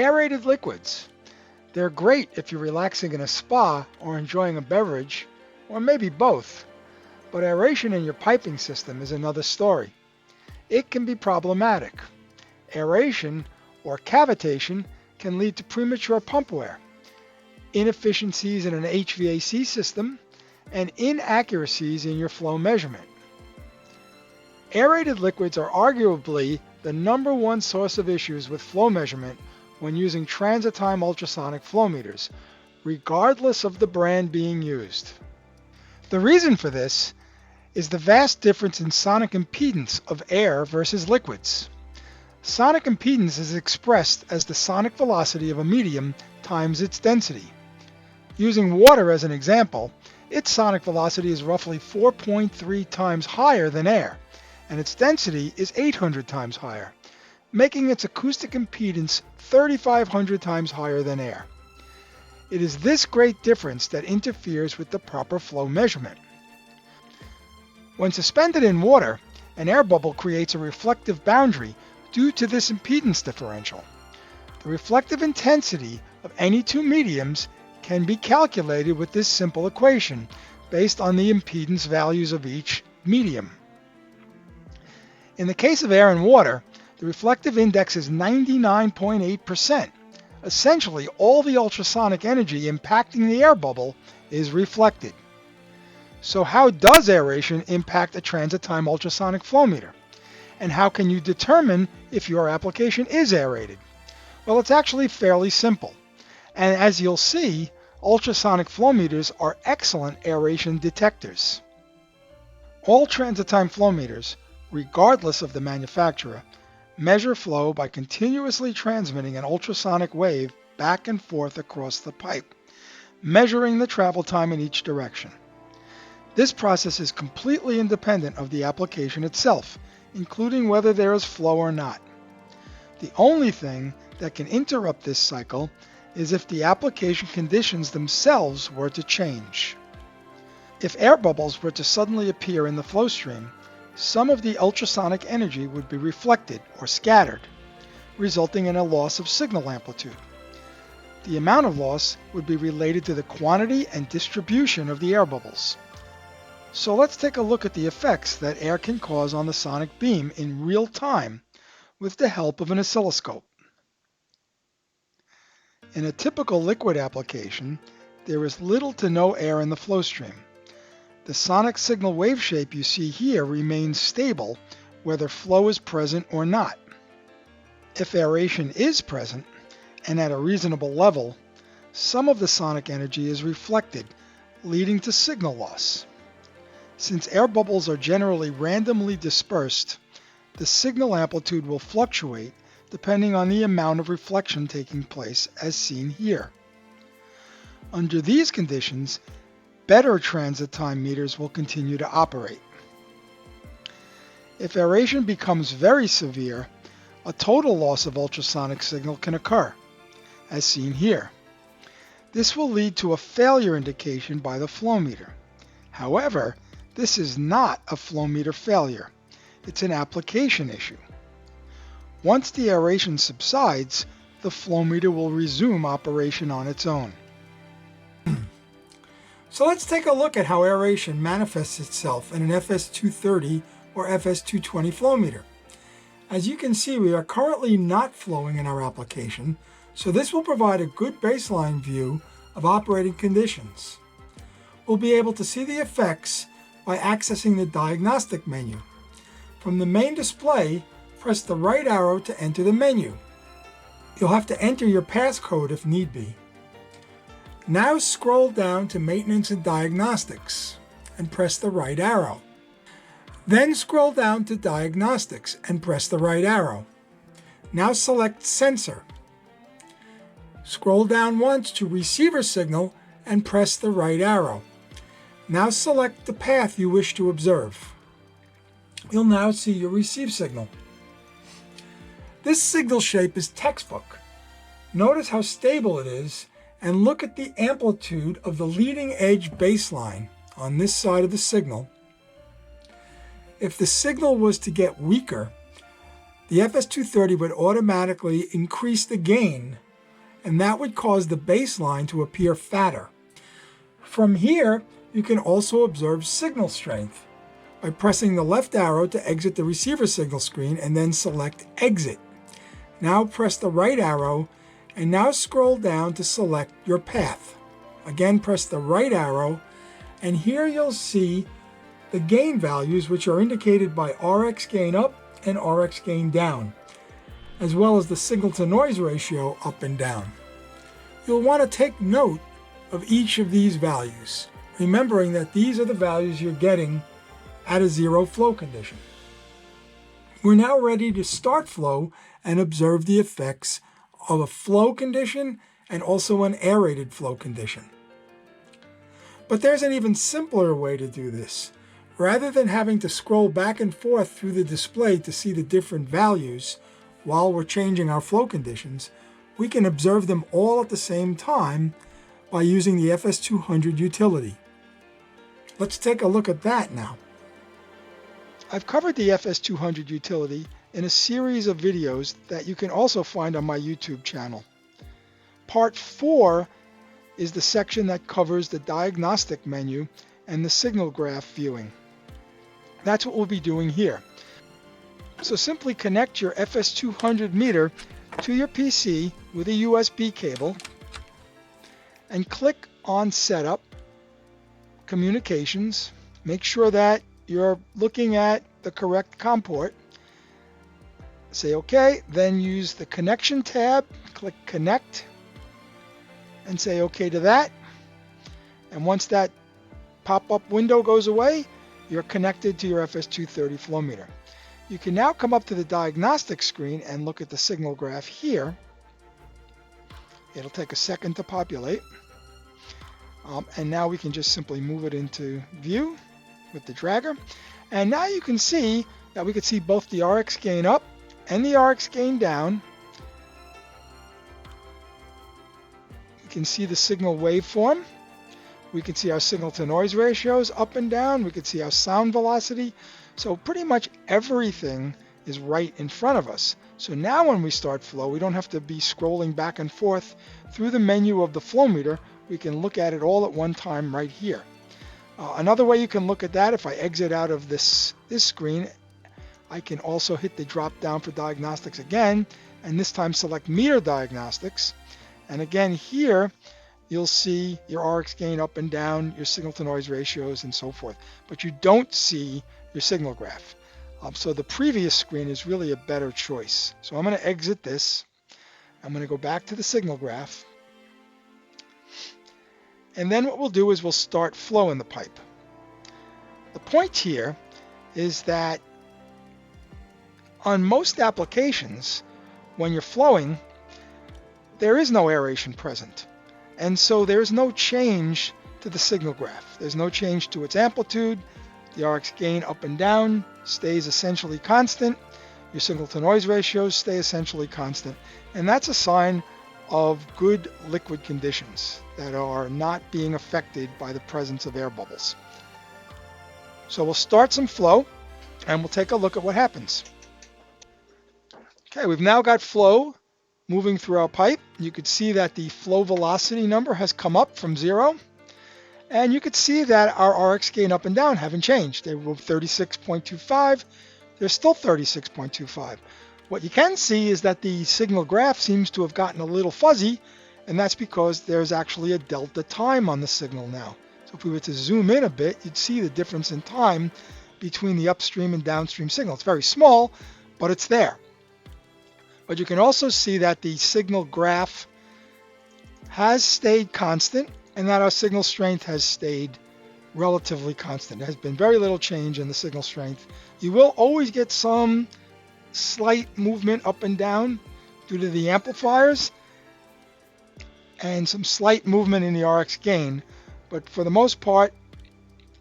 Aerated liquids. They're great if you're relaxing in a spa or enjoying a beverage, or maybe both. But aeration in your piping system is another story. It can be problematic. Aeration or cavitation can lead to premature pump wear, inefficiencies in an HVAC system, and inaccuracies in your flow measurement. Aerated liquids are arguably the number one source of issues with flow measurement when using transit-time ultrasonic flow meters, regardless of the brand being used. The reason for this is the vast difference in sonic impedance of air versus liquids. Sonic impedance is expressed as the sonic velocity of a medium times its density. Using water as an example, its sonic velocity is roughly 4.3 times higher than air, and its density is 800 times higher, making its acoustic impedance 3,500 times higher than air. It is this great difference that interferes with the proper flow measurement. When suspended in water, an air bubble creates a reflective boundary due to this impedance differential. The reflective intensity of any two mediums can be calculated with this simple equation based on the impedance values of each medium. In the case of air and water, the reflective index is 99.8%. Essentially, all the ultrasonic energy impacting the air bubble is reflected. So how does aeration impact a transit-time ultrasonic flow meter? And how can you determine if your application is aerated? Well, it's actually fairly simple. And as you'll see, ultrasonic flow meters are excellent aeration detectors. All transit-time flow meters, regardless of the manufacturer, measure flow by continuously transmitting an ultrasonic wave back and forth across the pipe, measuring the travel time in each direction. This process is completely independent of the application itself, including whether there is flow or not. The only thing that can interrupt this cycle is if the application conditions themselves were to change. If air bubbles were to suddenly appear in the flow stream, some of the ultrasonic energy would be reflected or scattered, resulting in a loss of signal amplitude. The amount of loss would be related to the quantity and distribution of the air bubbles. So let's take a look at the effects that air can cause on the sonic beam in real time with the help of an oscilloscope. In a typical liquid application, there is little to no air in the flow stream. The sonic signal wave shape you see here remains stable whether flow is present or not. If aeration is present, and at a reasonable level, some of the sonic energy is reflected, leading to signal loss. Since air bubbles are generally randomly dispersed, the signal amplitude will fluctuate depending on the amount of reflection taking place, as seen here. Under these conditions, better transit time meters will continue to operate. If aeration becomes very severe, a total loss of ultrasonic signal can occur, as seen here. This will lead to a failure indication by the flow meter. However, this is not a flow meter failure. It's an application issue. Once the aeration subsides, the flow meter will resume operation on its own. So let's take a look at how aeration manifests itself in an FS230 or FS220 flow meter. As you can see, we are currently not flowing in our application, so this will provide a good baseline view of operating conditions. We'll be able to see the effects by accessing the Diagnostic menu. From the main display, press the right arrow to enter the menu. You'll have to enter your passcode if need be. Now scroll down to Maintenance and Diagnostics and press the right arrow. Then scroll down to Diagnostics and press the right arrow. Now select Sensor. Scroll down once to Receiver Signal and press the right arrow. Now select the path you wish to observe. You'll now see your receive signal. This signal shape is textbook. Notice how stable it is and look at the amplitude of the leading edge baseline on this side of the signal. If the signal was to get weaker, the FS230 would automatically increase the gain and that would cause the baseline to appear fatter. From here, you can also observe signal strength by pressing the left arrow to exit the receiver signal screen and then select Exit. Now press the right arrow and now scroll down to select your path. Again, press the right arrow, and here you'll see the gain values, which are indicated by RX gain up and RX gain down, as well as the signal to noise ratio up and down. You'll want to take note of each of these values, remembering that these are the values you're getting at a zero flow condition. We're now ready to start flow and observe the effects of a flow condition and also an aerated flow condition. But there's an even simpler way to do this. Rather than having to scroll back and forth through the display to see the different values while we're changing our flow conditions, we can observe them all at the same time by using the FS230 utility. Let's take a look at that now. I've covered the FS230 utility in a series of videos that you can also find on my YouTube channel. Part 4 is the section that covers the diagnostic menu and the signal graph viewing. That's what we'll be doing here. So simply connect your FS230 meter to your PC with a USB cable and click on Setup, Communications. Make sure that you're looking at the correct COM port. Say OK, then use the Connection tab, click Connect, and say OK to that. And once that pop-up window goes away, you're connected to your FS230 flow meter. You can now come up to the diagnostic screen and look at the signal graph here. It'll take a second to populate. And now we can just simply move it into view with the dragger. And now you can see that we can see both the RX gain up and the RX gain down. You can see the signal waveform. We can see our signal to noise ratios up and down. We can see our sound velocity. So pretty much everything is right in front of us. So now when we start flow, we don't have to be scrolling back and forth through the menu of the flow meter. We can look at it all at one time right here. Another way you can look at that, if I exit out of this screen, I can also hit the drop down for diagnostics again, and this time select meter diagnostics. And again here, you'll see your RX gain up and down, your signal to noise ratios, and so forth. But you don't see your signal graph. So the previous screen is really a better choice. So I'm going to exit this. I'm going to go back to the signal graph. And then what we'll do is we'll start flow in the pipe. The point here is that on most applications, when you're flowing, there is no aeration present. And so there's no change to the signal graph. There's no change to its amplitude. The RX gain up and down stays essentially constant. Your signal to noise ratios stay essentially constant. And that's a sign of good liquid conditions that are not being affected by the presence of air bubbles. So we'll start some flow and we'll take a look at what happens. Okay, we've now got flow moving through our pipe. You could see that the flow velocity number has come up from 0. And you could see that our RX gain up and down haven't changed. They were 36.25. They're still 36.25. What you can see is that the signal graph seems to have gotten a little fuzzy, and that's because there's actually a delta time on the signal now. So if we were to zoom in a bit, you'd see the difference in time between the upstream and downstream signal. It's very small, but it's there. But you can also see that the signal graph has stayed constant and that our signal strength has stayed relatively constant. There has been very little change in the signal strength. You will always get some slight movement up and down due to the amplifiers and some slight movement in the RX gain, but for the most part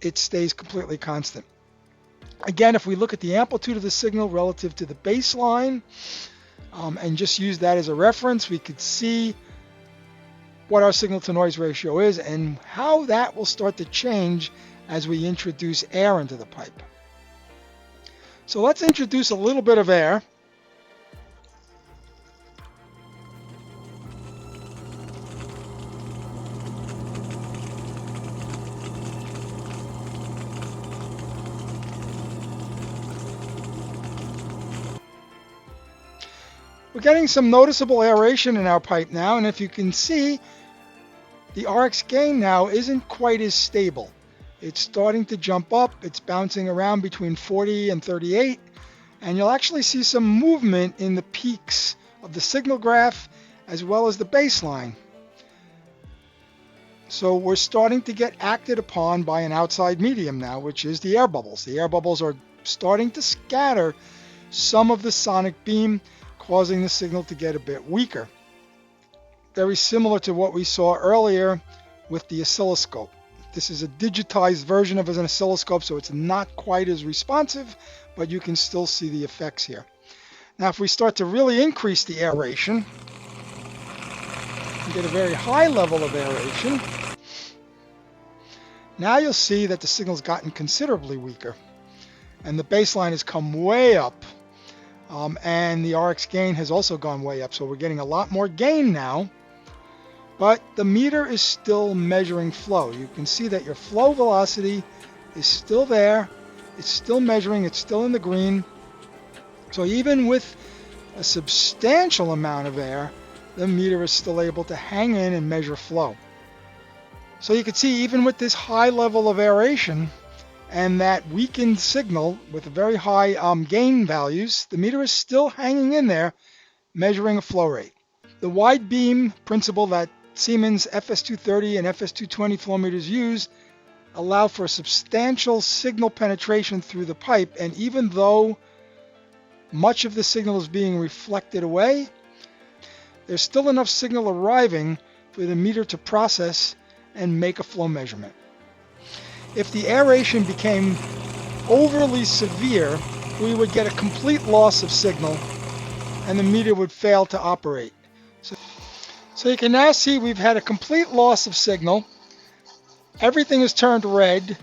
it stays completely constant. Again, if we look at the amplitude of the signal relative to the baseline and just use that as a reference, we could see what our signal to noise ratio is and how that will start to change as we introduce air into the pipe. So let's introduce a little bit of air. We're getting some noticeable aeration in our pipe now, and if you can see, the RX gain now isn't quite as stable. It's starting to jump up. It's bouncing around between 40 and 38, and you'll actually see some movement in the peaks of the signal graph as well as the baseline. So we're starting to get acted upon by an outside medium now, which is the air bubbles. The air bubbles are starting to scatter some of the sonic beam, causing the signal to get a bit weaker. Very similar to what we saw earlier with the oscilloscope. This is a digitized version of an oscilloscope, so it's not quite as responsive, but you can still see the effects here. Now, if we start to really increase the aeration, you get a very high level of aeration. Now you'll see that the signal's gotten considerably weaker, and the baseline has come way up, and the RX gain has also gone way up, so we're getting a lot more gain now. But the meter is still measuring flow. You can see that your flow velocity is still there. It's still measuring. It's still in the green. So even with a substantial amount of air, the meter is still able to hang in and measure flow. So you can see even with this high level of aeration and that weakened signal with very high gain values, the meter is still hanging in there, measuring a flow rate. The wide beam principle that Siemens FS230 and FS220 flow meters use allow for substantial signal penetration through the pipe, and even though much of the signal is being reflected away, there's still enough signal arriving for the meter to process and make a flow measurement. If the aeration became overly severe, we would get a complete loss of signal and the meter would fail to operate. So you can now see we've had a complete loss of signal. Everything is turned red,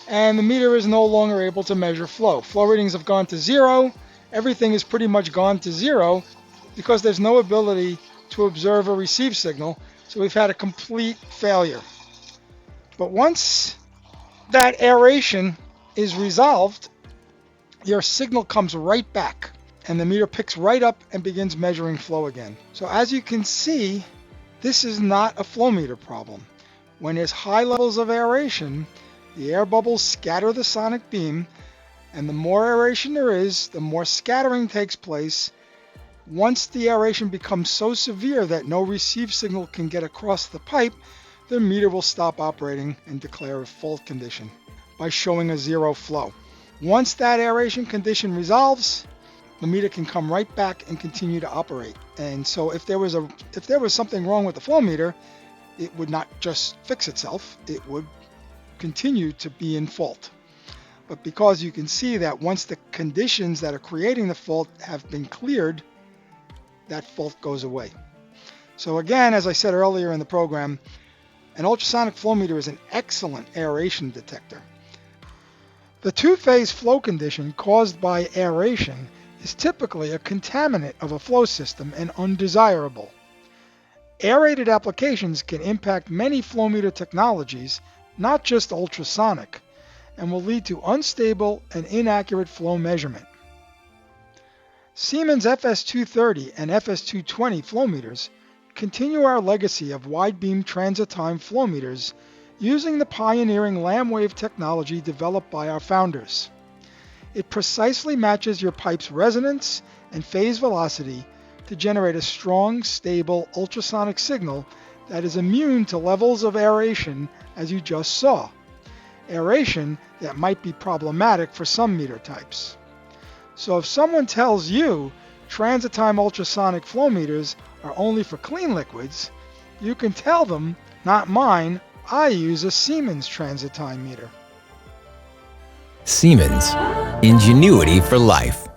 and the meter is no longer able to measure flow. Flow readings have gone to zero. Everything is pretty much gone to zero because there's no ability to observe or receive signal. So we've had a complete failure. But once that aeration is resolved, your signal comes right back, and the meter picks right up and begins measuring flow again. So as you can see, this is not a flow meter problem. When there's high levels of aeration, the air bubbles scatter the sonic beam, and the more aeration there is, the more scattering takes place. Once the aeration becomes so severe that no received signal can get across the pipe, the meter will stop operating and declare a fault condition by showing a zero flow. Once that aeration condition resolves, the meter can come right back and continue to operate. And so if there was something wrong with the flow meter, it would not just fix itself, it would continue to be in fault. But because you can see that once the conditions that are creating the fault have been cleared, that fault goes away. So again, as I said earlier in the program, an ultrasonic flow meter is an excellent aeration detector. The two-phase flow condition caused by aeration is typically a contaminant of a flow system and undesirable. Aerated applications can impact many flow meter technologies, not just ultrasonic, and will lead to unstable and inaccurate flow measurement. Siemens FS230 and FS220 flow meters continue our legacy of wide beam transit time flow meters using the pioneering Lamb wave technology developed by our founders. It precisely matches your pipe's resonance and phase velocity to generate a strong, stable ultrasonic signal that is immune to levels of aeration as you just saw. Aeration that might be problematic for some meter types. So if someone tells you transit time ultrasonic flow meters are only for clean liquids, you can tell them, not mine, I use a Siemens transit time meter. Siemens, ingenuity for life.